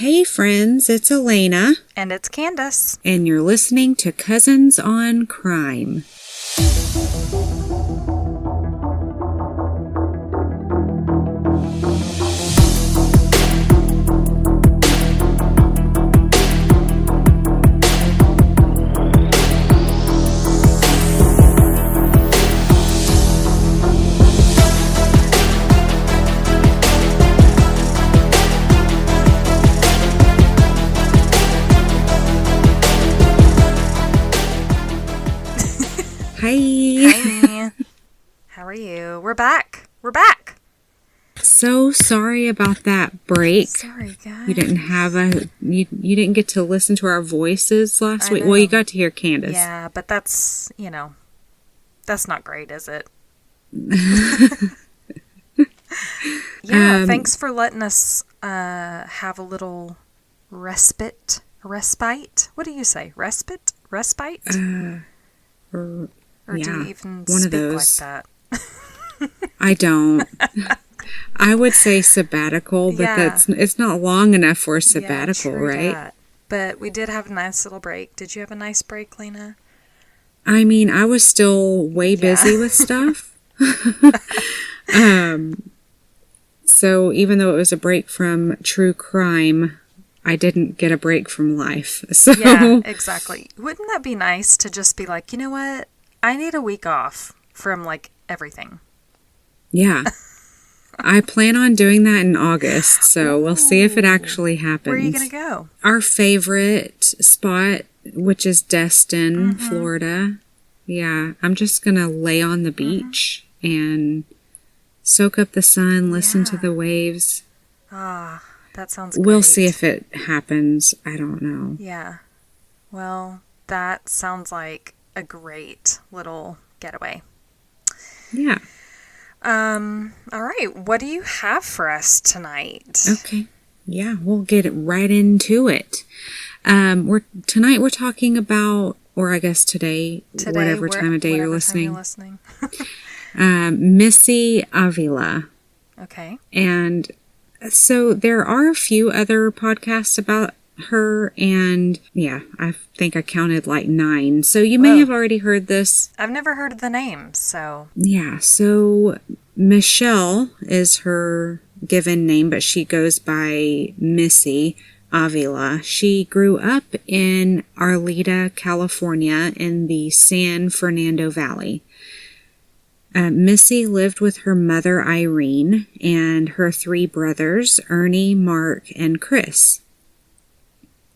Hey friends, it's Elena. And it's Candace. And you're listening to Cousins on Crime. Hi. How are you? We're back. So sorry about that break. Sorry, guys. You didn't get to listen to our voices last week. Well, you got to hear Candace. Yeah, but that's not great, is it? Yeah, thanks for letting us have a little respite. What do you say? Respite? Or do you even one speak of those. like that? I don't. I would say sabbatical, but it's not long enough for a sabbatical, right? That. But we did have a nice little break. Did you have a nice break, Lena? I mean, I was still way busy with stuff. So even though it was a break from true crime, I didn't get a break from life. So yeah, exactly. Wouldn't that be nice to just be like, you know what? I need a week off from, everything. Yeah. I plan on doing that in August, so we'll see if it actually happens. Where are you going to go? Our favorite spot, which is Destin, Florida. Yeah, I'm just going to lay on the beach and soak up the sun, listen to the waves. Ah, that sounds great. We'll see if it happens. I don't know. Yeah. Well, that sounds like a great little getaway. Yeah. All right. What do you have for us tonight? Okay. Yeah, we'll get right into it. Tonight we're talking about, or I guess today whatever time of day you're listening. Missy Avila. Okay. And so there are a few other podcasts about her, and I think I counted 9. So you may have already heard this. I've never heard of the name, so. Yeah, so Michelle is her given name, but she goes by Missy Avila. She grew up in Arleta, California in the San Fernando Valley. Missy lived with her mother, Irene, and her 3 brothers, Ernie, Mark, and Chris.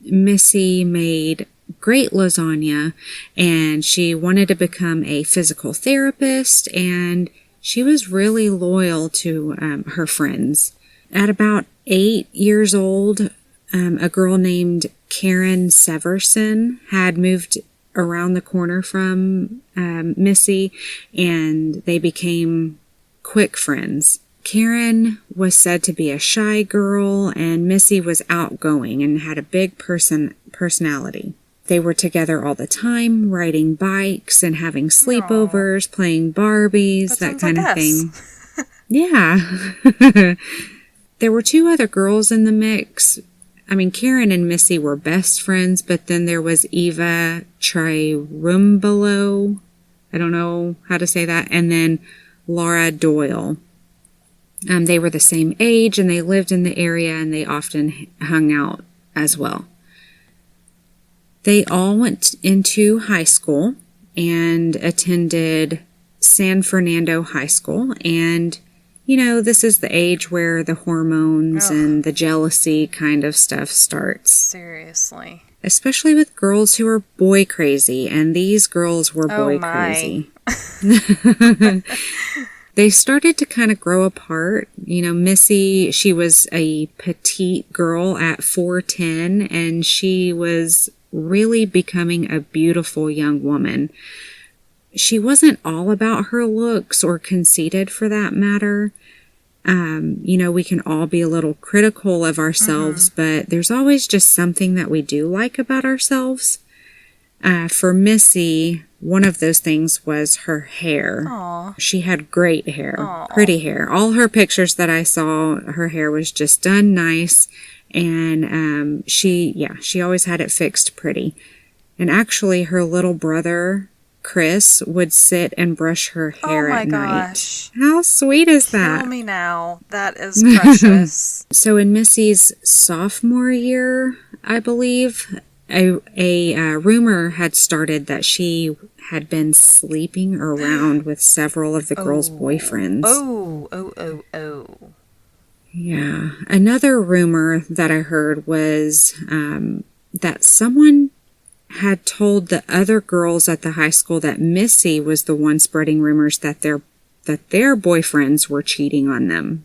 Missy made great lasagna, and she wanted to become a physical therapist, and she was really loyal to her friends. At about 8 years old, a girl named Karen Severson had moved around the corner from Missy, and they became quick friends. Karen was said to be a shy girl, and Missy was outgoing and had a big personality. They were together all the time, riding bikes and having sleepovers, playing Barbies, that kind of thing. Yeah. There were 2 other girls in the mix. I mean, Karen and Missy were best friends, but then there was Eva Trirumbolo. I don't know how to say that. And then Laura Doyle. They were the same age, and they lived in the area, and they often hung out as well. They all went into high school and attended San Fernando High School. And, this is the age where the hormones and the jealousy kind of stuff starts. Seriously. Especially with girls who are boy crazy, and these girls were boy crazy. They started to kind of grow apart. Missy, she was a petite girl at 4'10", and she was really becoming a beautiful young woman. She wasn't all about her looks, or conceited for that matter. We can all be a little critical of ourselves, but there's always just something that we do like about ourselves. For Missy, one of those things was her hair. Aww. She had great hair, pretty hair. All her pictures that I saw, her hair was just done nice, And she always had it fixed pretty. And actually, her little brother, Chris, would sit and brush her hair at night. Oh my gosh. How sweet is that? Kill me now. That is precious. So in Missy's sophomore year, I believe, a rumor had started that she had been sleeping around with several of the girls' boyfriends. Oh. Yeah. Another rumor that I heard was that someone had told the other girls at the high school that Missy was the one spreading rumors that their boyfriends were cheating on them.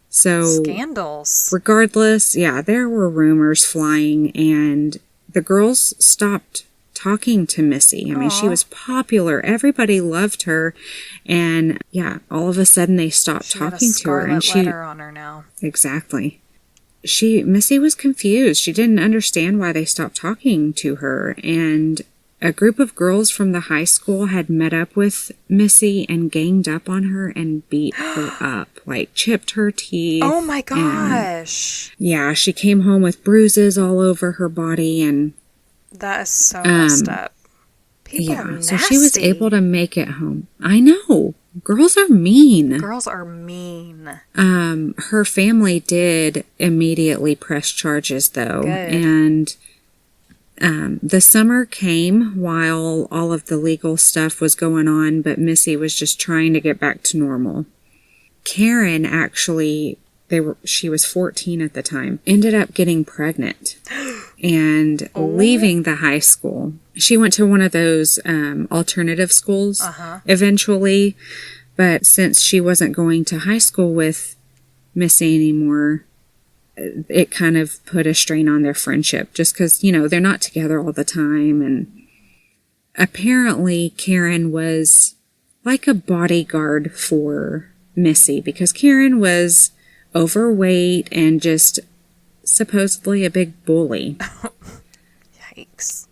So scandals. Regardless, there were rumors flying, and the girls stopped talking to Missy. I mean, she was popular. Everybody loved her. And all of a sudden they stopped talking to her. And she had a scarlet letter on her now. Exactly. Missy was confused. She didn't understand why they stopped talking to her. And a group of girls from the high school had met up with Missy and ganged up on her and beat her up, like chipped her teeth. Oh my gosh. And, she came home with bruises all over her body, and that is so messed up. People are nasty. So she was able to make it home. I know. Girls are mean. Girls are mean. Her family did immediately press charges, though. Good. And the summer came while all of the legal stuff was going on, but Missy was just trying to get back to normal. Karen actually, she was 14 at the time, ended up getting pregnant and leaving the high school. She went to one of those alternative schools eventually, but since she wasn't going to high school with Missy anymore, it kind of put a strain on their friendship just because, they're not together all the time. And apparently Karen was like a bodyguard for Missy because Karen was overweight and just supposedly a big bully. Yikes.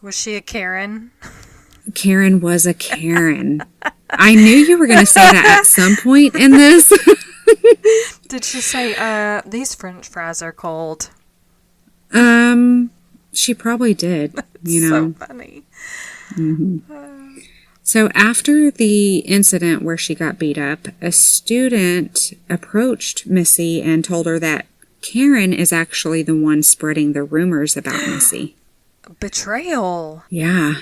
Was she a Karen? Karen was a Karen. I knew you were going to say that at some point in this. Did she say, these French fries are cold? She probably did. So funny. Mm-hmm. So after the incident where she got beat up, a student approached Missy and told her that Karen is actually the one spreading the rumors about Missy. Betrayal. Yeah.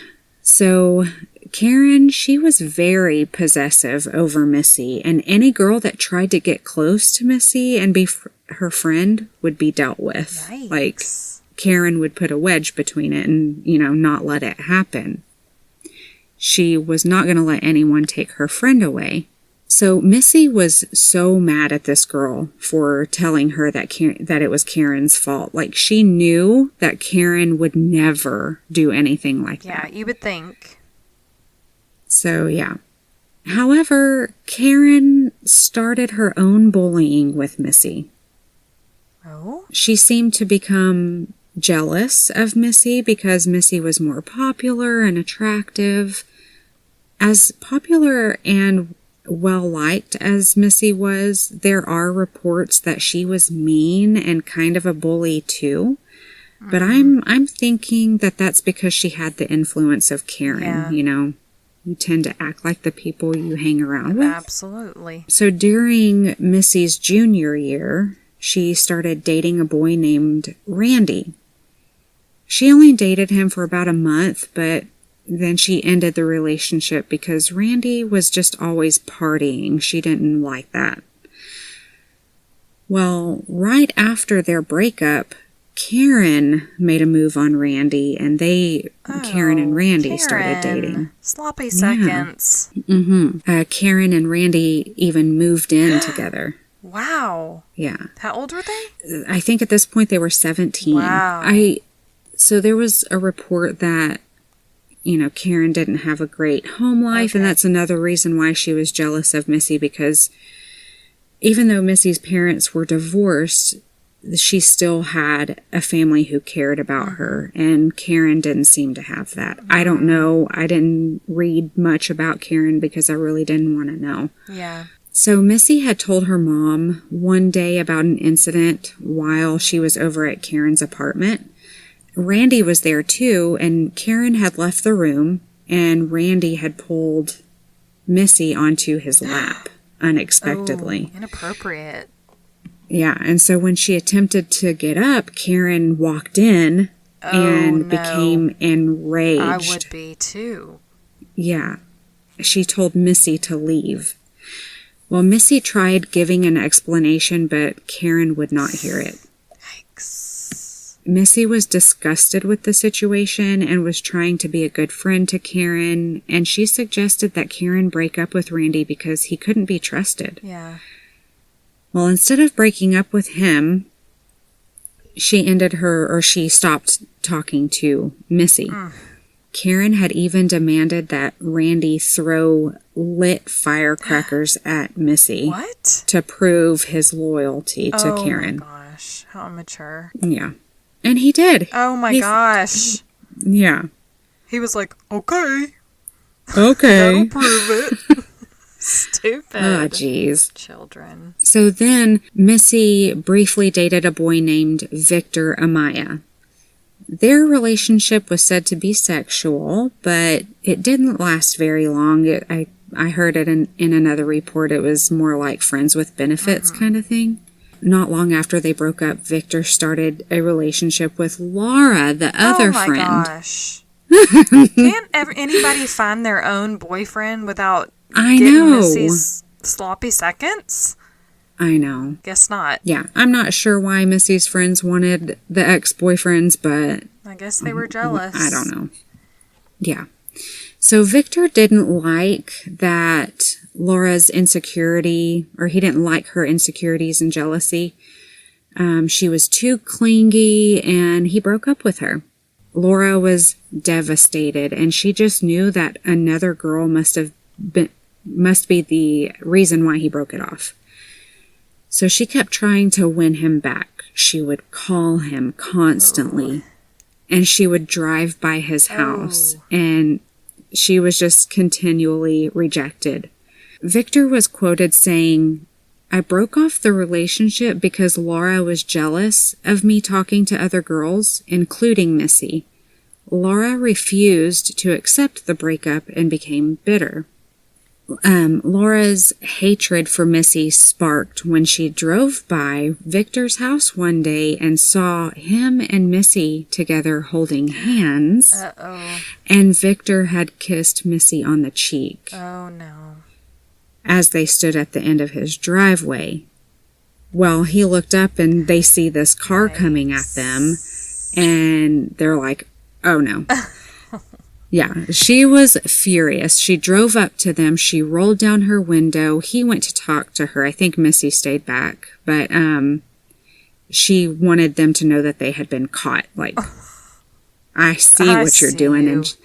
So Karen, she was very possessive over Missy, and any girl that tried to get close to Missy and be her friend would be dealt with. Yikes. Like, Karen would put a wedge between it and, not let it happen. She was not going to let anyone take her friend away. So Missy was so mad at this girl for telling her that it was Karen's fault. Like, she knew that Karen would never do anything like that. Yeah, you would think. So, yeah. However, Karen started her own bullying with Missy. Oh? She seemed to become jealous of Missy because Missy was more popular and attractive. As popular and well-liked as Missy was, there are reports that she was mean and kind of a bully too. Mm-hmm. But I'm thinking that that's because she had the influence of Karen, You tend to act like the people you hang around with. Absolutely. So during Missy's junior year, she started dating a boy named Randy. She only dated him for about a month, but then she ended the relationship because Randy was just always partying. She didn't like that. Well, right after their breakup, Karen made a move on Randy, and Karen and Randy started dating. Sloppy seconds. Yeah. Mm-hmm. Karen and Randy even moved in together. Wow. Yeah. How old were they? I think at this point they were 17. Wow. So there was a report that, Karen didn't have a great home life, and that's another reason why she was jealous of Missy, because even though Missy's parents were divorced, she still had a family who cared about her, and Karen didn't seem to have that. I don't know. I didn't read much about Karen because I really didn't want to know. Yeah. So Missy had told her mom one day about an incident while she was over at Karen's apartment. Randy was there too, and Karen had left the room, and Randy had pulled Missy onto his lap unexpectedly. Oh, inappropriate. Yeah, and so when she attempted to get up, Karen walked in and became enraged. I would be too. Yeah. She told Missy to leave. Well, Missy tried giving an explanation, but Karen would not hear it. Yikes. Missy was disgusted with the situation and was trying to be a good friend to Karen, and she suggested that Karen break up with Randy because he couldn't be trusted. Yeah. Well, instead of breaking up with him, she stopped talking to Missy. Karen had even demanded that Randy throw lit firecrackers at Missy. What? To prove his loyalty to Karen. Oh my gosh, how immature. Yeah. And he did. Oh my gosh. Yeah. He was like, okay. Okay. That'll prove it. Stupid. Oh, jeez. Children. So then Missy briefly dated a boy named Victor Amaya. Their relationship was said to be sexual, but it didn't last very long. I heard it in another report. It was more like friends with benefits kind of thing. Not long after they broke up, Victor started a relationship with Laura, the other friend. Oh my gosh. Can't anybody find their own boyfriend without getting Missy's sloppy seconds? I know. Guess not. Yeah, I'm not sure why Missy's friends wanted the ex-boyfriends, but I guess they were jealous. I don't know. Yeah. So Victor didn't like that Laura's insecurity, or he didn't like her insecurities and jealousy. She was too clingy, and he broke up with her. Laura was devastated, and she just knew that another girl must be the reason why he broke it off. So she kept trying to win him back. She would call him constantly, and she would drive by his house, and she was just continually rejected. Victor was quoted saying, "I broke off the relationship because Laura was jealous of me talking to other girls, including Missy. Laura refused to accept the breakup and became bitter." Laura's hatred for Missy sparked when she drove by Victor's house one day and saw him and Missy together holding hands. Uh-oh. And Victor had kissed Missy on the cheek. Oh, no. As they stood at the end of his driveway. Well, he looked up and they see this car coming at them, and they're like, oh no. Yeah, she was furious. She drove up to them. She rolled down her window. He went to talk to her. I think Missy stayed back, but she wanted them to know that they had been caught. Like, I see what you're doing. And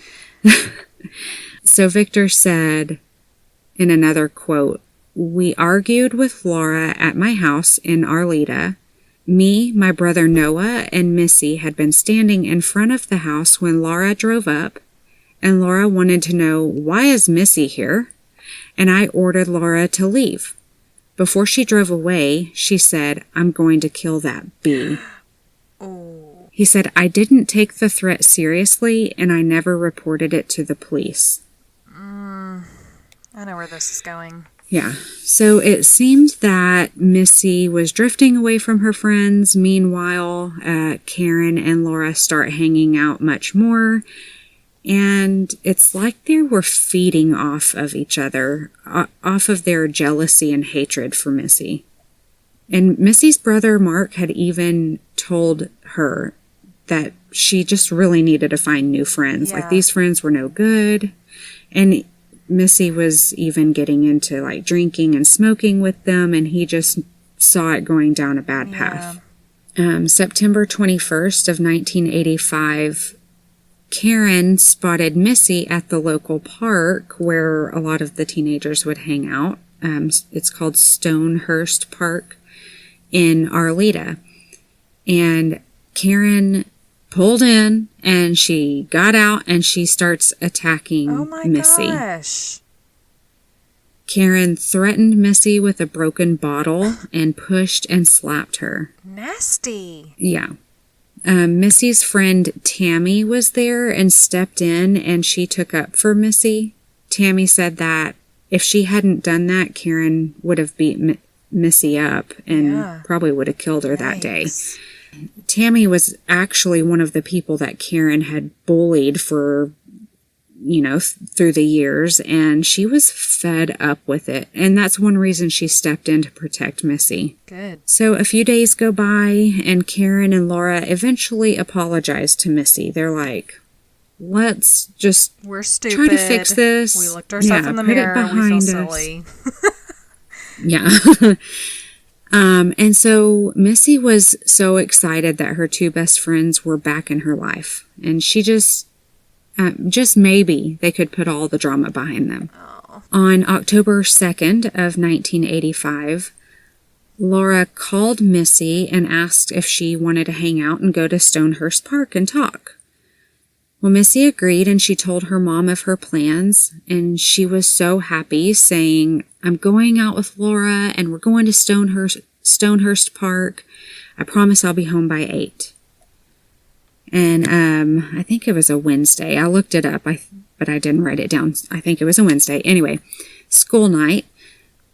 so Victor said in another quote, "We argued with Laura at my house in Arleta. Me, my brother Noah, and Missy had been standing in front of the house when Laura drove up, and Laura wanted to know, why is Missy here? And I ordered Laura to leave. Before she drove away, she said, 'I'm going to kill that bee.'" Oh. He said, "I didn't take the threat seriously, and I never reported it to the police." I know where this is going. Yeah. So it seemed that Missy was drifting away from her friends. Meanwhile, Karen and Laura start hanging out much more. And it's like they were feeding off of each other, off of their jealousy and hatred for Missy. And Missy's brother Mark had even told her that she just really needed to find new friends. Yeah. Like, these friends were no good. And Missy was even getting into like drinking and smoking with them, and he just saw it going down a bad path. September 21st of 1985, Karen spotted Missy at the local park where a lot of the teenagers would hang out. It's called Stonehurst Park in Arleta. And Karen pulled in, and she got out, and she starts attacking Missy. Oh my gosh. Karen threatened Missy with a broken bottle and pushed and slapped her. Nasty. Yeah. Missy's friend Tammy was there and stepped in, and she took up for Missy. Tammy said that if she hadn't done that, Karen would have beat Missy up and probably would have killed her that day. Tammy was actually one of the people that Karen had bullied for, through the years, and she was fed up with it. And that's one reason she stepped in to protect Missy. Good. So a few days go by, and Karen and Laura eventually apologize to Missy. They're like, let's just We're stupid. Try to fix this. We looked ourselves in the mirror. We feel silly. Yeah. And so Missy was so excited that her two best friends were back in her life. And she just maybe they could put all the drama behind them. Oh. On October 2nd of 1985, Laura called Missy and asked if she wanted to hang out and go to Stonehurst Park and talk. Well, Missy agreed, and she told her mom of her plans, and she was so happy, saying, I'm going out with Laura, and we're going to Stonehurst Park. I promise I'll be home by 8. And I think it was a Wednesday. I looked it up, but I didn't write it down. I think it was a Wednesday. Anyway, school night.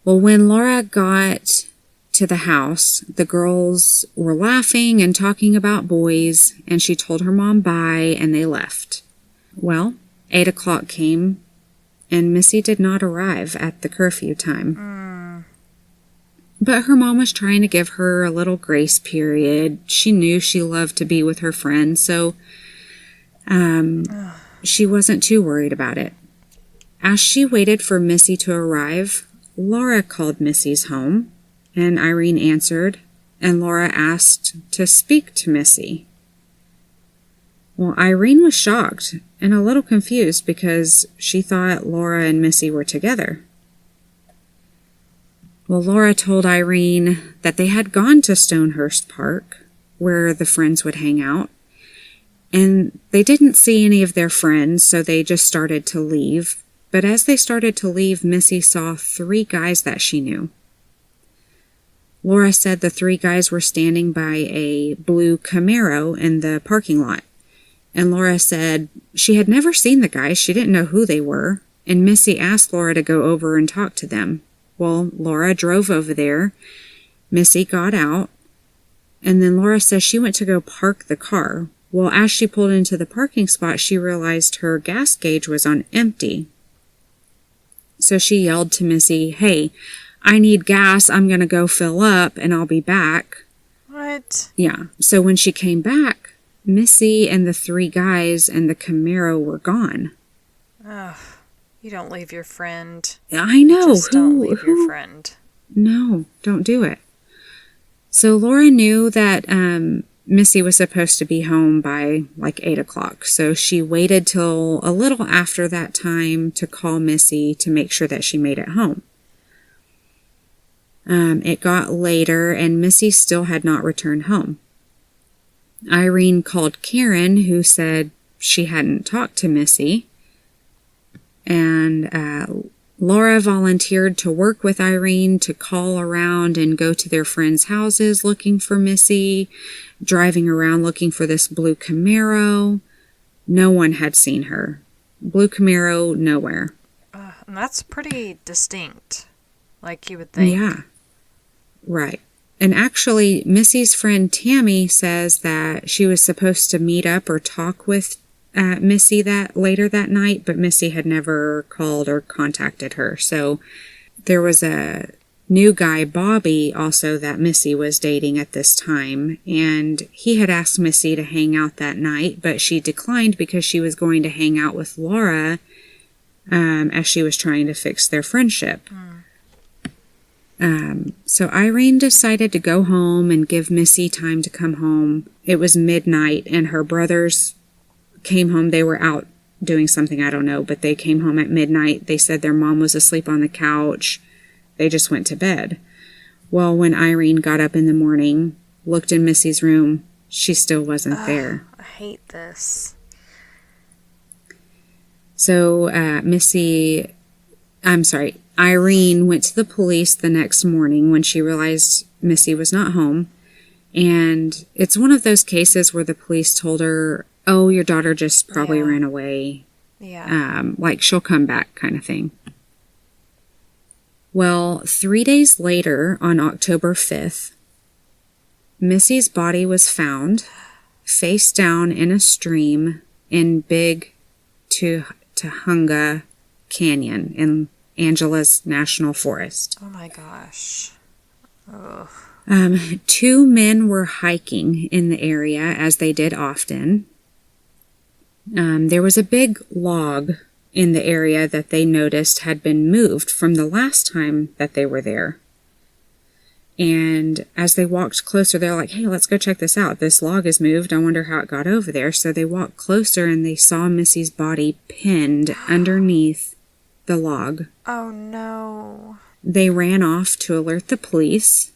Well, when Laura got to the house, the girls were laughing and talking about boys, and she told her mom bye, and they left. Well, 8 o'clock came, and Missy did not arrive at the curfew time. But her mom was trying to give her a little grace period. She knew she loved to be with her friends, so she wasn't too worried about it. As she waited for Missy to arrive, Laura called Missy's home, and Irene answered, and Laura asked to speak to Missy. Well, Irene was shocked and a little confused because she thought Laura and Missy were together. Well, Laura told Irene that they had gone to Stonehurst Park, where the friends would hang out, and they didn't see any of their friends, so they just started to leave. But as they started to leave, Missy saw 3 guys that she knew. Laura said the 3 guys were standing by a blue Camaro in the parking lot. And Laura said she had never seen the guys. She didn't know who they were. And Missy asked Laura to go over and talk to them. Well, Laura drove over there. Missy got out. And then Laura says she went to go park the car. Well, as she pulled into the parking spot, she realized her gas gauge was on empty. So she yelled to Missy, hey, I need gas. I'm going to go fill up and I'll be back. What? Yeah. So when she came back, Missy and the 3 guys and the Camaro were gone. Ugh. You don't leave your friend. I know. Just don't leave your friend. No, don't do it. So Laura knew that Missy was supposed to be home by like 8 o'clock. So she waited till a little after that time to call Missy to make sure that she made it home. It got later, and Missy still had not returned home. Irene called Karen, who said she hadn't talked to Missy. And Laura volunteered to work with Irene to call around and go to their friends' houses looking for Missy, driving around looking for this blue Camaro. No one had seen her. Blue Camaro, nowhere. And that's pretty distinct, like you would think. Yeah. Right. And actually, Missy's friend Tammy says that she was supposed to meet up or talk with Missy later that night, but Missy had never called or contacted her. So there was a new guy, Bobby, also that Missy was dating at this time, and he had asked Missy to hang out that night, but she declined because she was going to hang out with Laura as she was trying to fix their friendship. So Irene decided to go home and give Missy time to come home. It was midnight, and her brothers came home. They were out doing something, I don't know, but they came home at midnight. They said their mom was asleep on the couch. They just went to bed. Well, when Irene got up in the morning, looked in Missy's room, she still wasn't there. I hate this. Irene went to the police the next morning when she realized Missy was not home. And it's one of those cases where the police told her, oh, your daughter just probably ran away. Yeah. Like she'll come back kind of thing. Well, 3 days later, on October 5th, Missy's body was found face down in a stream in Big Tuhunga Canyon in Angeles National Forest. Oh my gosh. Ugh. 2 men were hiking in the area, as they did often. There was a big log in the area that they noticed had been moved from the last time that they were there. And as they walked closer, they're like, hey, let's go check this out. This log is moved. I wonder how it got over there. So they walked closer and they saw Missy's body pinned underneath the log. Oh, no. They ran off to alert the police.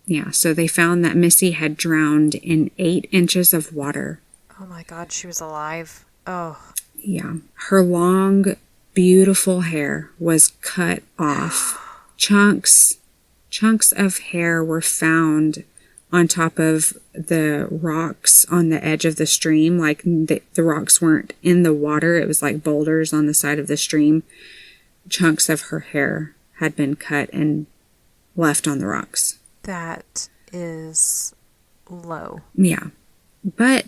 Yeah, so they found that Missy had drowned in 8 inches of water. Oh, my God. She was alive. Oh. Yeah. Her long, beautiful hair was cut off. Chunks of hair were found on top of the rocks on the edge of the stream. Like the rocks weren't in the water. It was like boulders on the side of the stream. Chunks of her hair had been cut and left on the rocks. That is low. Yeah. But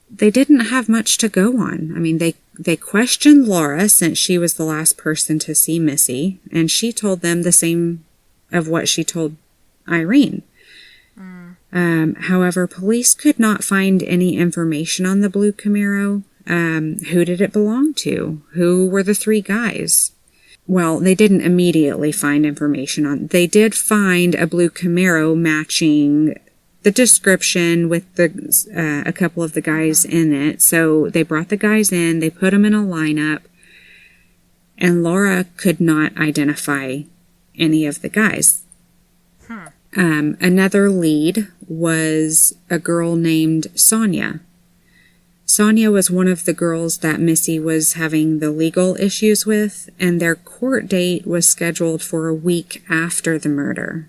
they didn't have much to go on. I mean, they questioned Laura since she was the last person to see Missy, and she told them the same of what she told Irene. However, police could not find any information on the blue Camaro. Who did it belong to? Who were the 3 guys? Well, they didn't immediately find information on. They did find a blue Camaro matching the description with a couple of the guys in it. So they brought the guys in, they put them in a lineup, and Laura could not identify any of the guys. Another lead was a girl named Sonia. Sonia was one of the girls that Missy was having the legal issues with, and their court date was scheduled for a week after the murder.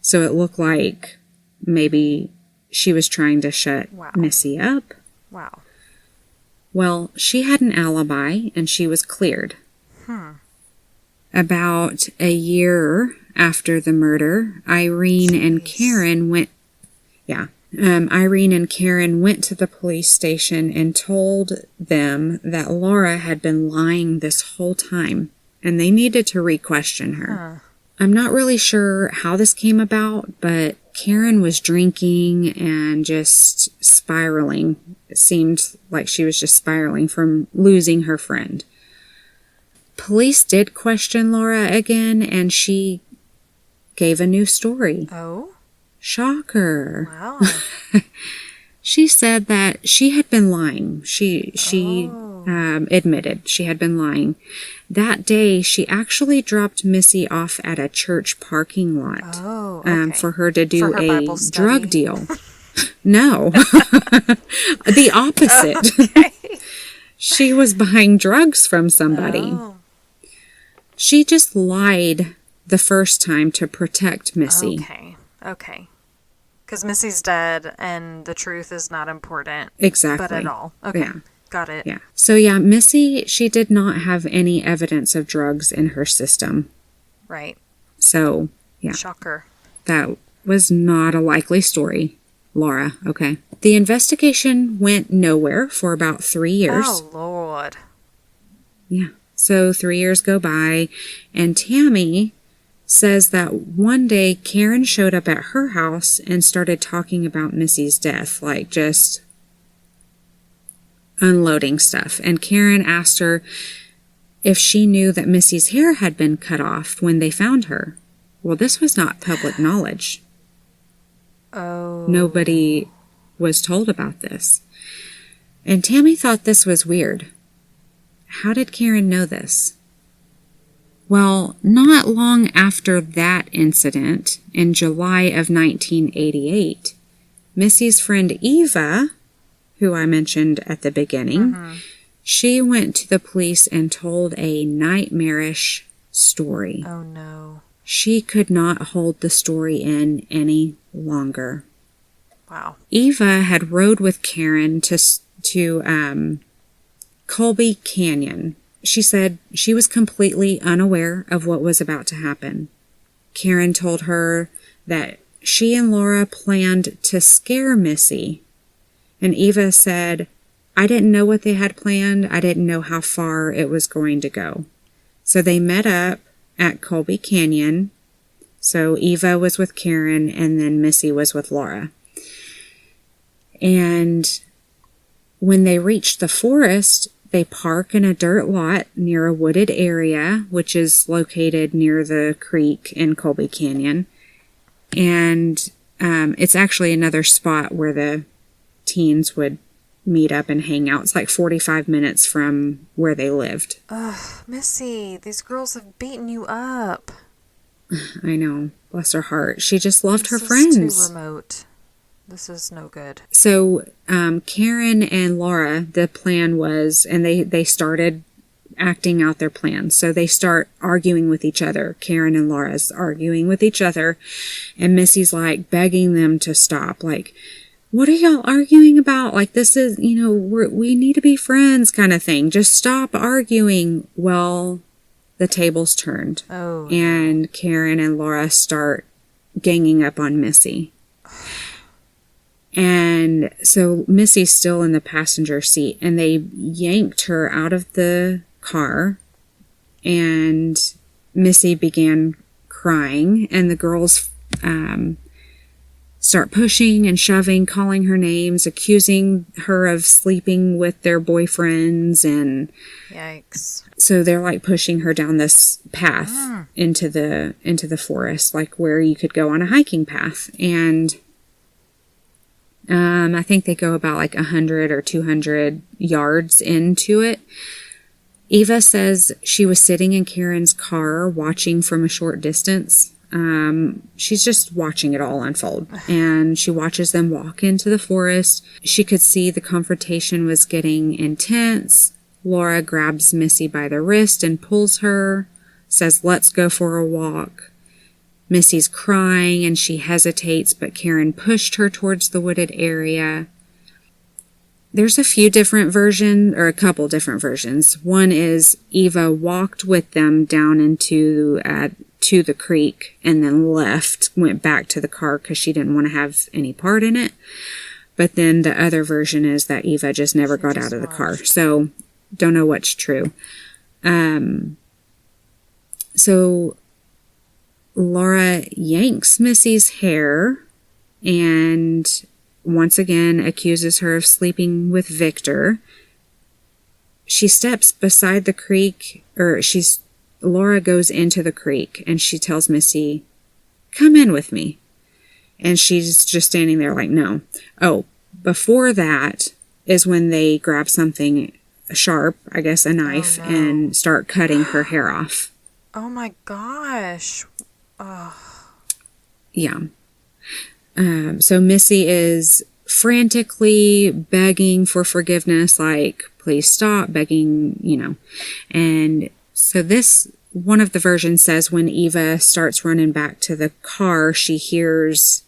So it looked like maybe she was trying to shut Missy up. Wow. Well, she had an alibi, and she was cleared. About a year after the murder, Irene and Karen went to the police station and told them that Laura had been lying this whole time, and they needed to re-question her. I'm not really sure how this came about, but Karen was drinking and just spiraling. It seemed like she was just spiraling from losing her friend. Police did question Laura again, and she gave a new story. Oh? Shocker. Wow. She said that she had been lying. She admitted she had been lying. That day, she actually dropped Missy off at a church parking lot for her to do a drug deal. No. The opposite. Okay. She was buying drugs from somebody. Oh. She just lied the first time to protect Missy. Okay. Because Missy's dead and the truth is not important. Exactly. But at all. Okay. Yeah. Got it. Yeah. So yeah, Missy, she did not have any evidence of drugs in her system. Right. So, yeah. Shocker. That was not a likely story, Laura. Okay. The investigation went nowhere for about 3 years. Oh, Lord. Yeah. So 3 years go by, and Tammy says that one day Karen showed up at her house and started talking about Missy's death, like just unloading stuff. And Karen asked her if she knew that Missy's hair had been cut off when they found her. Well, this was not public knowledge. Oh. Nobody was told about this. And Tammy thought this was weird. How did Karen know this? Well, not long after that incident, in July of 1988, Missy's friend Eva, who I mentioned at the beginning, she went to the police and told a nightmarish story. Oh, no. She could not hold the story in any longer. Wow. Eva had rode with Karen to Colby Canyon. She said she was completely unaware of what was about to happen. Karen told her that she and Laura planned to scare Missy. And Eva said, I didn't know what they had planned. I didn't know how far it was going to go. So they met up at Colby Canyon. So Eva was with Karen and then Missy was with Laura. And when they reached the forest, they park in a dirt lot near a wooded area, which is located near the creek in Colby Canyon. And it's actually another spot where the teens would meet up and hang out. It's like 45 minutes from where they lived. Ugh, Missy, these girls have beaten you up. I know. Bless her heart. She just loved her This friends. is too remote. This is no good. So Karen and Laura, the plan was, and they started acting out their plan. So they start arguing with each other. Karen and Laura's arguing with each other. And Missy's like begging them to stop. Like, what are y'all arguing about? Like, this is, we need to be friends kind of thing. Just stop arguing. Well, the tables turned. Oh. And Karen and Laura start ganging up on Missy. And so Missy's still in the passenger seat, and they yanked her out of the car, and Missy began crying, and the girls start pushing and shoving, calling her names, accusing her of sleeping with their boyfriends, and yikes. So they're like pushing her down this path into the forest, like where you could go on a hiking path. And I think they go about like 100 or 200 yards into it. Eva says she was sitting in Karen's car watching from a short distance. She's just watching it all unfold. And she watches them walk into the forest. She could see the confrontation was getting intense. Laura grabs Missy by the wrist and pulls her, says, "Let's go for a walk." Missy's crying and she hesitates, but Karen pushed her towards the wooded area. There's a few different versions, or a couple different versions. One is Eva walked with them down into to the creek and then left, went back to the car because she didn't want to have any part in it. But then the other version is that Eva just never got out of the car. So don't know what's true. So Laura yanks Missy's hair and once again accuses her of sleeping with Victor. She steps beside the creek, Laura goes into the creek and she tells Missy, "Come in with me." And she's just standing there like, no. Oh, before that is when they grab something sharp, I guess a knife, and start cutting her hair off. Oh my gosh. Yeah. So Missy is frantically begging for forgiveness, like, please stop, begging, And so one of the versions says when Eva starts running back to the car, she hears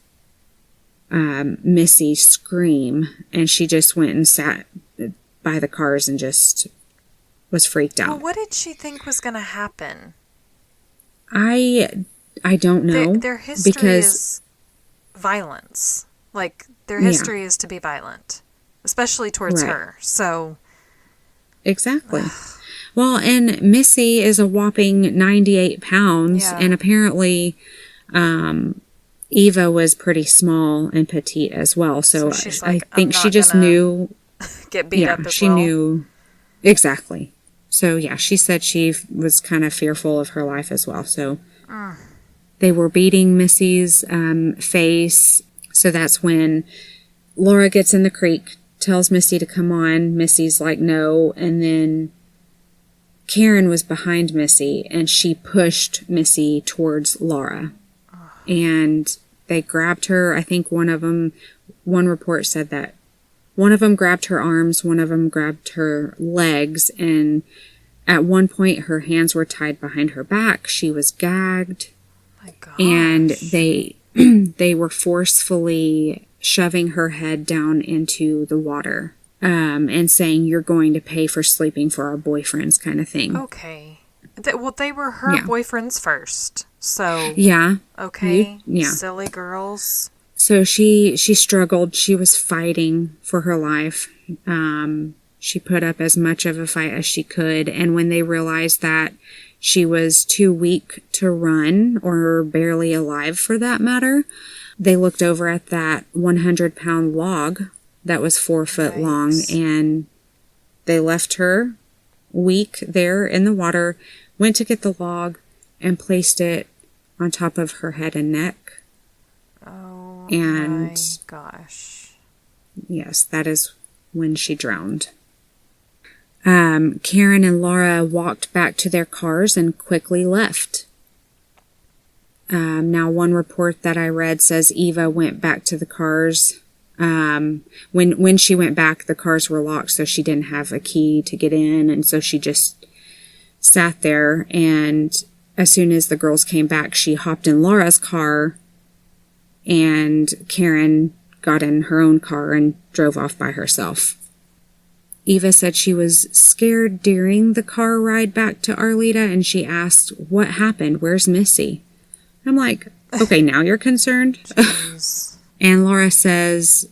Missy scream, and she just went and sat by the cars and just was freaked out. Well, what did she think was going to happen? I don't know. Their history is violence. Like, their history is to be violent, especially towards her. So. Exactly. Well, and Missy is a whopping 98 pounds, and apparently Eva was pretty small and petite as well. So she's like, I think she just knew. Get beat up as she knew. Exactly. So, yeah, she said she was kind of fearful of her life as well. So they were beating Missy's face. So that's when Laura gets in the creek, tells Missy to come on. Missy's like, no. And then Karen was behind Missy, and she pushed Missy towards Laura. And they grabbed her. I think one report said that one of them grabbed her arms, one of them grabbed her legs, and At one point, her hands were tied behind her back. She was gagged. My gosh. And they were forcefully shoving her head down into the water and saying, "You're going to pay for sleeping for our boyfriends," kind of thing. Okay. Well, they were her boyfriends first. So. Yeah. Okay. Silly girls. So she struggled. She was fighting for her life. She put up as much of a fight as she could. And when they realized that she was too weak to run, or barely alive for that matter, they looked over at that 100-pound log that was 4 foot long, and they left her weak there in the water, went to get the log, and placed it on top of her head and neck. Oh, and my gosh. Yes, that is when she drowned. Karen and Laura walked back to their cars and quickly left. Now, one report that I read says Eva went back to the cars. When she went back, the cars were locked, so she didn't have a key to get in, and so she just sat there. And as soon as the girls came back, she hopped in Laura's car, and Karen got in her own car and drove off by herself. Eva said she was scared during the car ride back to Arleta, and she asked, "What happened? Where's Missy?" I'm like, okay, now you're concerned? And Laura says,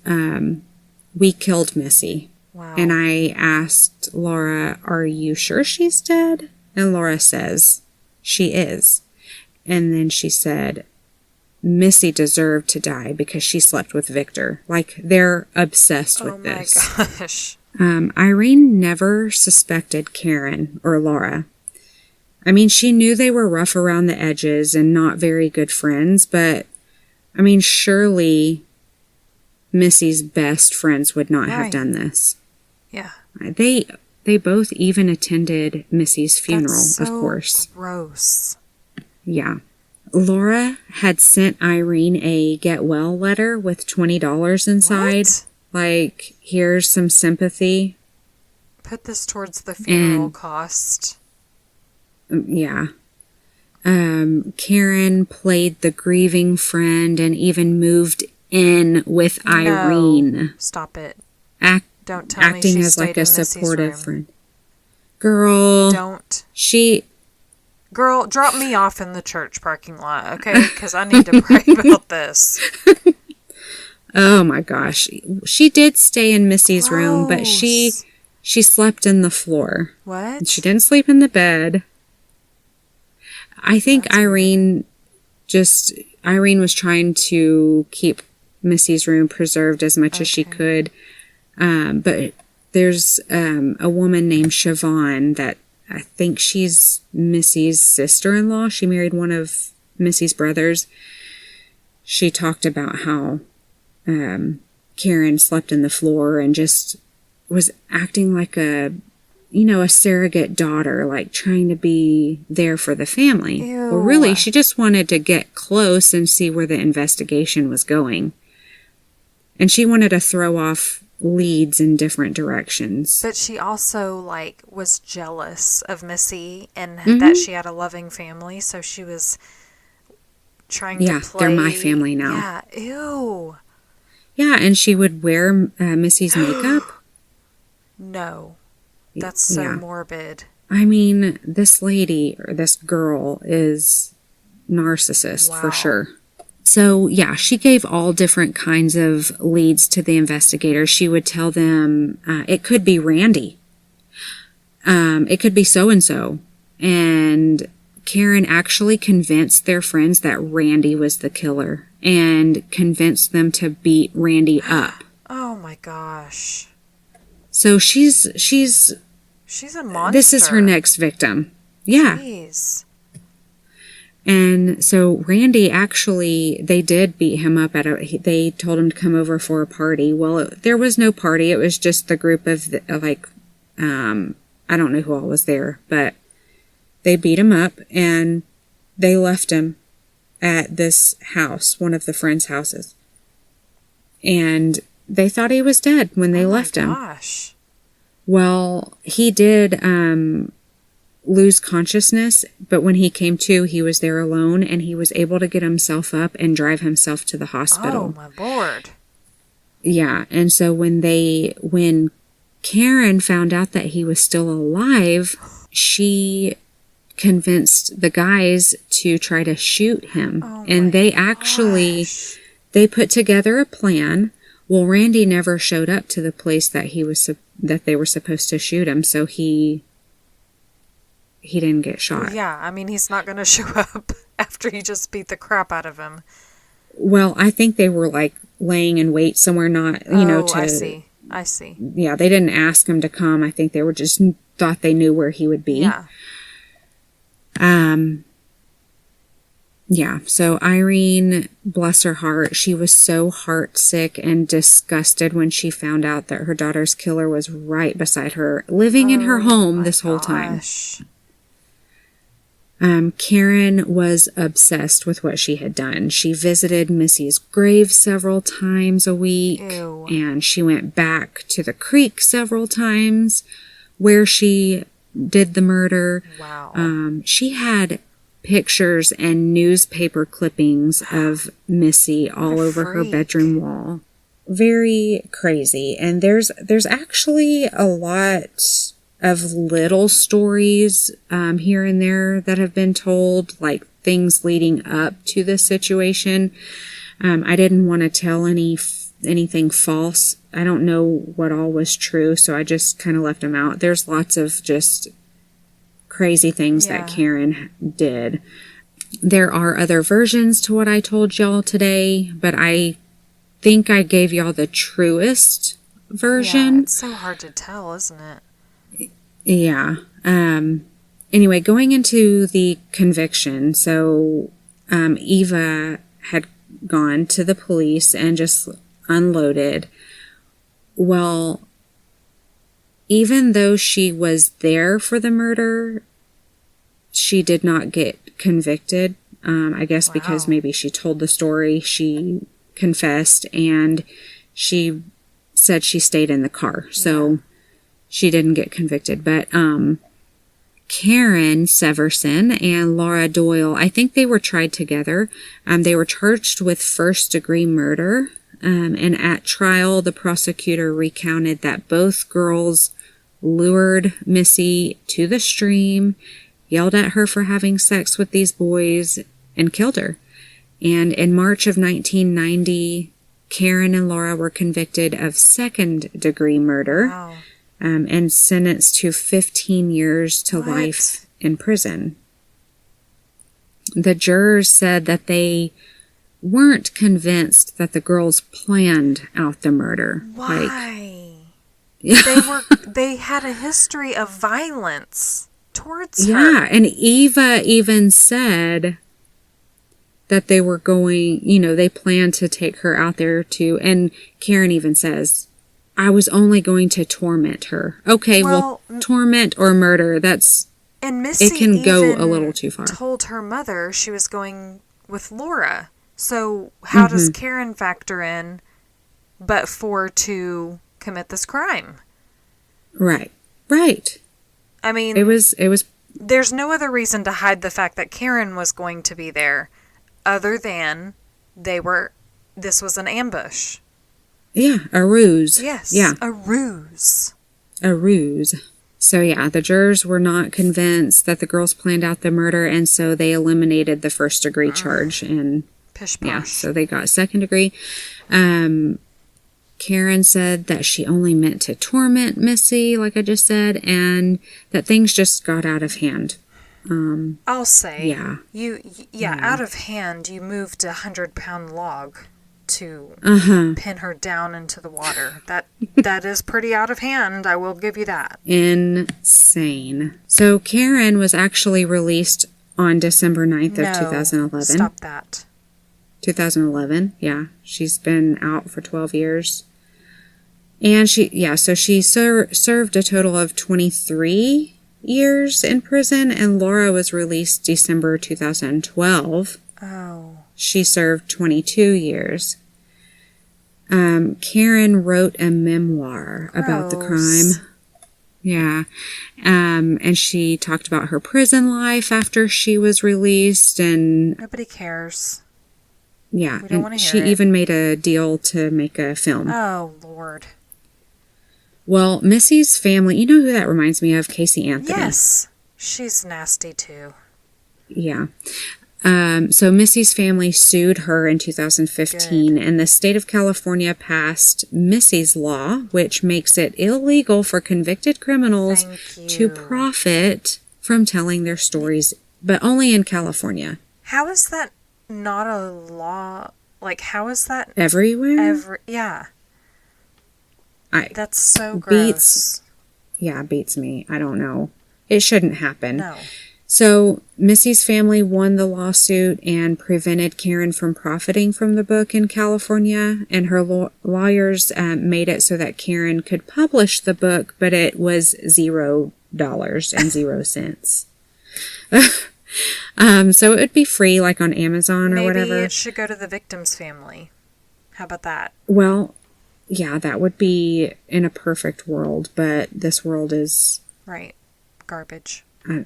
"We killed Missy." Wow. And I asked Laura, "Are you sure she's dead?" And Laura says, "She is." And then she said, "Missy deserved to die because she slept with Victor." Like, they're obsessed with this. Oh my gosh. Irene never suspected Karen or Laura. I mean, she knew they were rough around the edges and not very good friends, but, I mean, surely Missy's best friends would not have done this. Yeah. They both even attended Missy's funeral, That's so of course. Gross. Yeah. Laura had sent Irene a get well letter with $20 inside. What? Like, here's some sympathy. Put this towards the funeral cost. Yeah. Karen played the grieving friend and even moved in with Irene. No. Stop it. Don't tell me acting she as stayed like a in Missy's supportive room. friend. Girl. Don't. Girl, drop me off in the church parking lot, okay? Because I need to pray about this. Oh my gosh. She did stay in Missy's room, but she slept in the floor. What? She didn't sleep in the bed. I think That's Irene was trying to keep Missy's room preserved as much as she could. But there's a woman named Siobhan that I think she's Missy's sister-in-law. She married one of Missy's brothers. She talked about how Karen slept in the floor and just was acting like a surrogate daughter, like trying to be there for the family. Ew. Well, really, she just wanted to get close and see where the investigation was going. And she wanted to throw off leads in different directions. But she also, was jealous of Missy and that she had a loving family, so she was trying to play. They're my family now. Yeah, ew. Yeah, and she would wear Missy's makeup. No. That's so morbid. I mean, this lady, or this girl, is narcissist for sure. So, yeah, she gave all different kinds of leads to the investigators. She would tell them, it could be Randy. It could be so-and-so. And Karen actually convinced their friends that Randy was the killer and convinced them to beat Randy up. Oh my gosh. So she's a monster. This is her next victim. Yeah. Jeez. And so Randy actually, they did beat him up they told him to come over for a party. Well, there was no party. It was just the group of I don't know who all was there, but they beat him up and they left him at this house, one of the friends' houses. And they thought he was dead when they left him. Oh my gosh. Well, he did lose consciousness, but when he came to, he was there alone, and he was able to get himself up and drive himself to the hospital. Oh, my Lord. Yeah, and so when Karen found out that he was still alive, she convinced the guys to try to shoot him. Oh, and they put together a plan. Well, Randy never showed up to the place that that they were supposed to shoot him, so he didn't get shot. Yeah, I mean, he's not going to show up after you just beat the crap out of him. Well, I think they were like laying in wait somewhere, not, I see. Yeah, they didn't ask him to come. I think they were just thought they knew where he would be. Yeah. Yeah, so Irene, bless her heart, she was so heartsick and disgusted when she found out that her daughter's killer was right beside her, living in her home this whole time. Karen was obsessed with what she had done. She visited Missy's grave several times a week. Ew. And she went back to the creek several times where she did the murder. Wow. She had pictures and newspaper clippings of Missy all over her bedroom wall. Very crazy. And there's actually a lot of little stories here and there that have been told, like things leading up to this situation. I didn't want to tell anything false. I don't know what all was true, so I just kind of left them out. There's lots of just crazy things that Karen did. There are other versions to what I told y'all today, but I think I gave y'all the truest version. Yeah, it's so hard to tell, isn't it? Yeah. Anyway, going into the conviction, so Eva had gone to the police and just unloaded. Well, even though she was there for the murder, she did not get convicted. I guess because maybe she told the story, she confessed, and she said she stayed in the car. So she didn't get convicted. But Karen Severson and Laura Doyle, I think they were tried together. They were charged with first-degree murder. And at trial, the prosecutor recounted that both girls lured Missy to the stream, yelled at her for having sex with these boys, and killed her. And in March of 1990, Karen and Laura were convicted of second-degree murder. Wow. And sentenced to 15 years to life in prison. The jurors said that they weren't convinced that the girls planned out the murder. Why? Like, they had a history of violence towards her. Yeah, and Eva even said that they were going, they planned to take her out there too. And Karen even says, I was only going to torment her. Okay, well torment or murder, and Missy it can go a little too far. Told her mother she was going with Laura. So how does Karen factor in but for to commit this crime? Right. I mean, it was there's no other reason to hide the fact that Karen was going to be there other than this was an ambush. Yeah, a ruse. Yes, yeah. A ruse. So yeah, the jurors were not convinced that the girls planned out the murder, and so they eliminated the first degree charge. And pish posh. Yeah, so they got second degree. Karen said that she only meant to torment Missy, like I just said, and that things just got out of hand. I'll say. Yeah. Out of hand, you moved 100-pound log to pin her down into the water. That is pretty out of hand, I will give you that. Insane. So Karen was actually released on December 9th of 2011. Stop that. 2011, yeah. She's been out for 12 years. And she served a total of 23 years in prison, and Laura was released December 2012. Oh. She served 22 years. Karen wrote a memoir about the crime. Yeah. And she talked about her prison life after she was released, and Nobody cares. yeah, We don't want and to she hear it. even made a deal to make a film. Oh, Lord. Well, Missy's family, you know who that reminds me of? Casey Anthony. Yes. She's nasty, too. Yeah. So Missy's family sued her in 2015, and the state of California passed Missy's Law, which makes it illegal for convicted criminals to profit from telling their stories, but only in California. How is that not a law? Like, how is that everywhere? Yeah. That's so gross. Beats me. I don't know. It shouldn't happen. No. So Missy's family won the lawsuit and prevented Karen from profiting from the book in California, and her lawyers made it so that Karen could publish the book, but it was $0.00. So it would be free, like on Amazon or whatever. Maybe it should go to the victim's family. How about that? Well, yeah, that would be in a perfect world, but this world is... Right. Garbage. I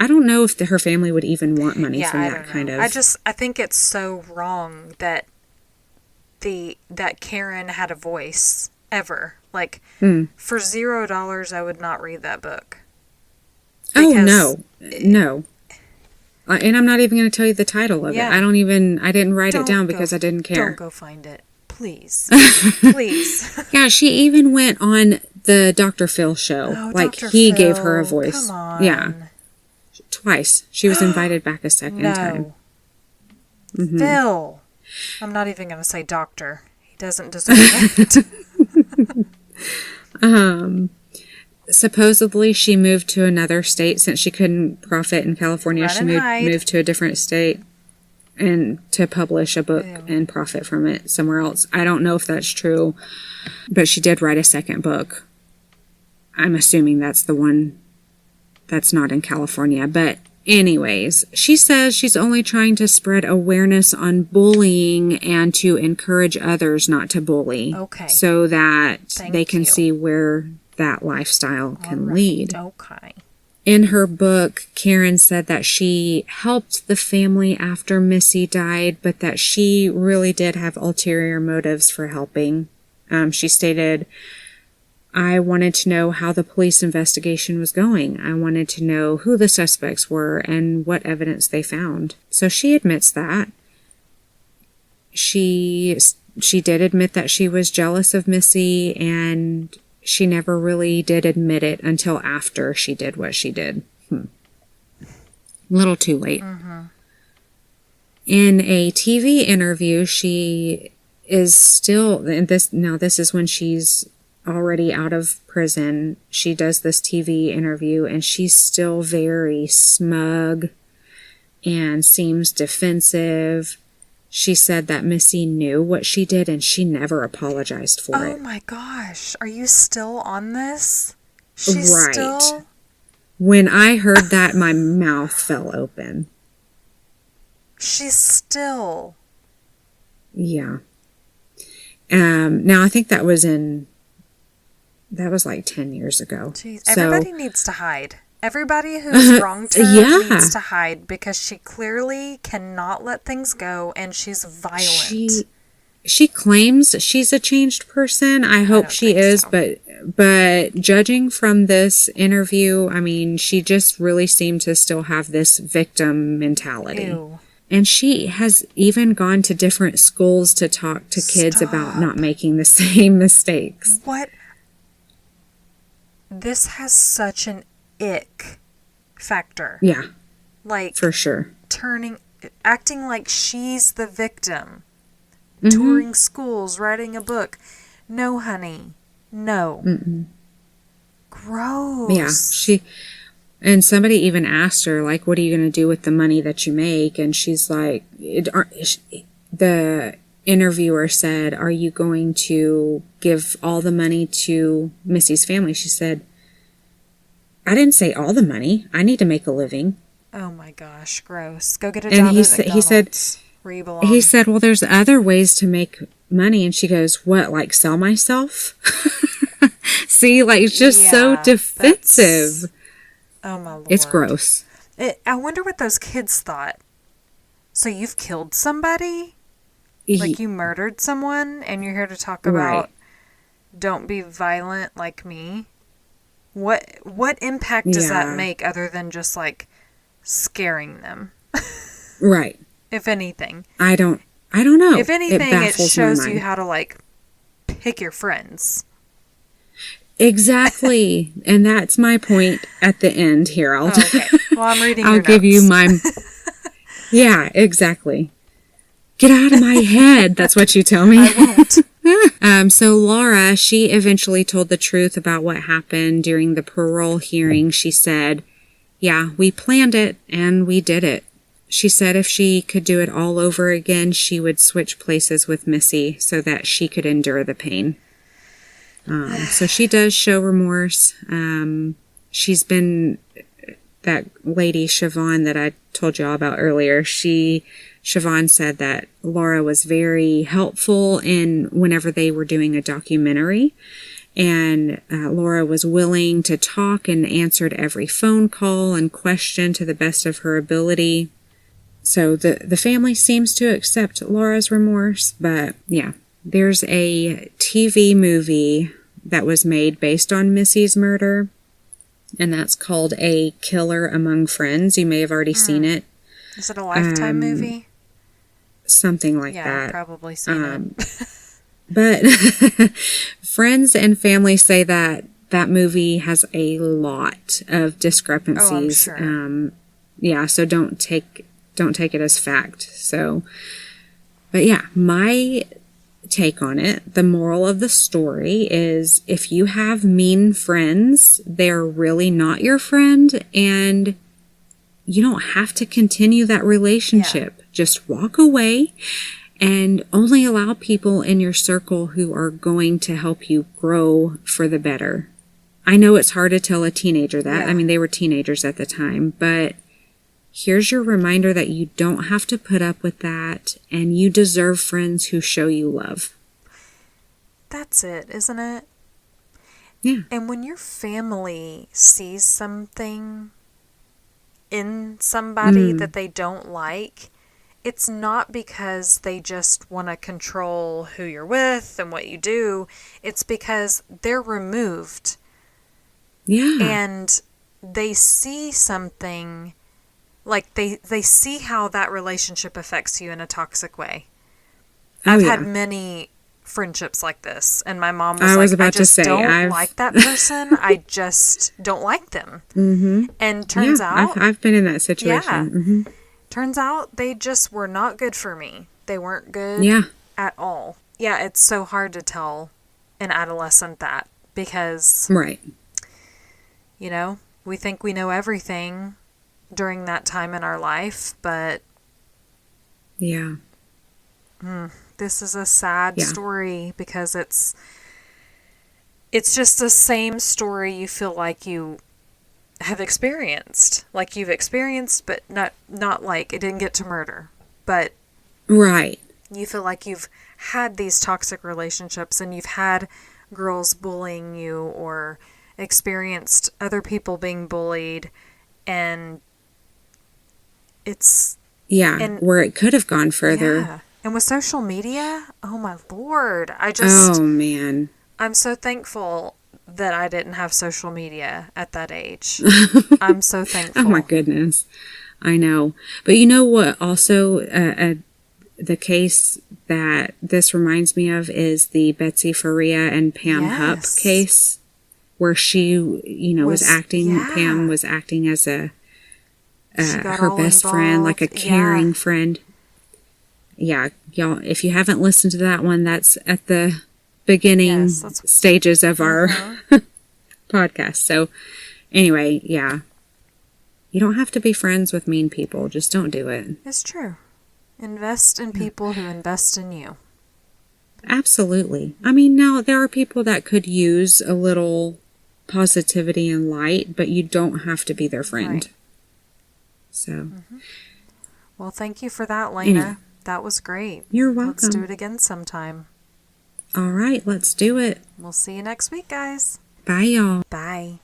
don't know if her family would even want money from that kind of... I think it's so wrong that that Karen had a voice, ever. Like, for $0, I would not read that book. No. And I'm not even going to tell you the title of it. I didn't write it down because I didn't care. Don't go find it. Please. Please. Yeah, she even went on the Dr. Phil show. Oh, like, Dr. he Phil, gave her a voice. Come on. Yeah. Twice. She was invited back a second time. Mm-hmm. Phil. I'm not even going to say doctor. He doesn't deserve it. Supposedly, she moved to another state since she couldn't profit in California. She moved to a different state and to publish a book and profit from it somewhere else. I don't know if that's true, but she did write a second book. I'm assuming that's the one that's not in California. But anyways, she says she's only trying to spread awareness on bullying and to encourage others not to bully. Okay. So that they can see where that lifestyle can lead. Okay. In her book, Karen said that she helped the family after Missy died, but that she really did have ulterior motives for helping. She stated, I wanted to know how the police investigation was going. I wanted to know who the suspects were and what evidence they found. So she admits that. She did admit that she was jealous of Missy, and she never really did admit it until after she did what she did. A little too late. Mm-hmm. In a TV interview, she is still... this is when she's already out of prison. She does this TV interview, and she's still very smug and seems defensive. She said that Missy knew what she did and she never apologized for it. Oh my gosh. Are you still on this? Right. When I heard that, my mouth fell open. She's still... Yeah. Now, I think that was like 10 years ago. Jeez. Everybody needs to hide. Everybody who's wronged her needs to hide, because she clearly cannot let things go, and she's violent. She claims she's a changed person. I hope she is, so. But judging from this interview, I mean, she just really seemed to still have this victim mentality. Ew. And she has even gone to different schools to talk to kids about not making the same mistakes. What? This has such an ick factor. Yeah. Like, for sure. Acting like she's the victim. Mm-hmm. Touring schools, writing a book. No, honey. No. Mm-mm. Gross. Yeah. And somebody even asked her, like, what are you going to do with the money that you make? And she's like, the interviewer said, are you going to give all the money to Missy's family? She said, I didn't say all the money. I need to make a living. Oh my gosh, gross. Go get a job at McDonald's. He said, well, there's other ways to make money. And she goes, what, like sell myself? See, like, it's just so Yeah, defensive. oh my lord. It's gross. I wonder what those kids thought. So you've killed somebody? Like you murdered someone and you're here to talk about don't be violent like me? What impact does that make other than just like scaring them? Right. If anything. I don't know. If anything, it shows you how to like pick your friends. Exactly. And that's my point at the end here. Okay. Well, I'm reading your I'll notes. give you my... Yeah, exactly. Get out of my head. That's what you tell me. I won't. So Laura, she eventually told the truth about what happened during the parole hearing. She said, yeah, we planned it and we did it. She said if she could do it all over again, she would switch places with Missy so that she could endure the pain. So she does show remorse. She's been, that lady, Siobhan, that I told y'all about earlier, Siobhan said that Laura was very helpful in whenever they were doing a documentary. And Laura was willing to talk and answered every phone call and question to the best of her ability. So the family seems to accept Laura's remorse, but yeah. There's a TV movie that was made based on Missy's murder, and that's called A Killer Among Friends. You may have already seen it. Is it a Lifetime movie? Something like that. Yeah, I've probably seen it. But friends and family say that that movie has a lot of discrepancies. Oh, I'm sure. Yeah, so don't take it as fact. So, but yeah, my take on it, the moral of the story is if you have mean friends, they're really not your friend, and you don't have to continue that relationship. Yeah. Just walk away and only allow people in your circle who are going to help you grow for the better. I know it's hard to tell a teenager that. Yeah. I mean, they were teenagers at the time, but here's your reminder that you don't have to put up with that, and you deserve friends who show you love. That's it, isn't it? Yeah. And when your family sees something in somebody that they don't like, it's not because they just want to control who you're with and what you do. It's because they're removed. Yeah. And they see something... Like, they see how that relationship affects you in a toxic way. I've had many friendships like this, and my mom was I just don't like that person. I just don't like them. Mm-hmm. And turns out... I've been in that situation. Yeah. Mm-hmm. Turns out they just were not good for me. They weren't good at all. Yeah, it's so hard to tell an adolescent that because... Right. You know, we think we know everything during that time in our life, but yeah, this is a sad story because it's just the same story you feel like you have experienced, like you've experienced, but not like it didn't get to murder, but right, you feel like you've had these toxic relationships and you've had girls bullying you or experienced other people being bullied, and it's... Yeah, where it could have gone further. Yeah. And with social media, oh my Lord, Oh, man. I'm so thankful that I didn't have social media at that age. I'm so thankful. Oh my goodness. I know. But you know what also, the case that this reminds me of is the Betsy Faria and Pam Hupp case, where she, was acting, Pam was acting as her best friend, like a caring friend. Yeah, y'all, if you haven't listened to that one, that's at the beginning stages of our podcast. So anyway, yeah. You don't have to be friends with mean people. Just don't do it. It's true. Invest in people who invest in you. Absolutely. I mean, now there are people that could use a little positivity and light, but you don't have to be their friend. Right. So, well, thank you for that, Lena. That was great. You're welcome. Let's do it again sometime. All right, let's do it. We'll see you next week, guys. Bye, y'all. Bye.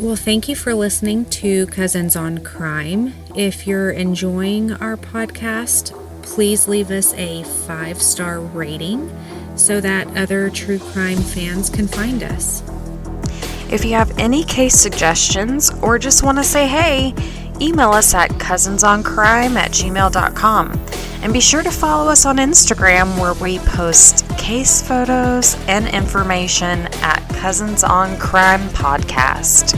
Well, thank you for listening to Cousins on Crime. If you're enjoying our podcast, please leave us a 5-star rating so that other true crime fans can find us. If you have any case suggestions or just want to say hey, email us at cousinsoncrime@gmail.com. And be sure to follow us on Instagram, where we post case photos and information at Cousins on Crime Podcast.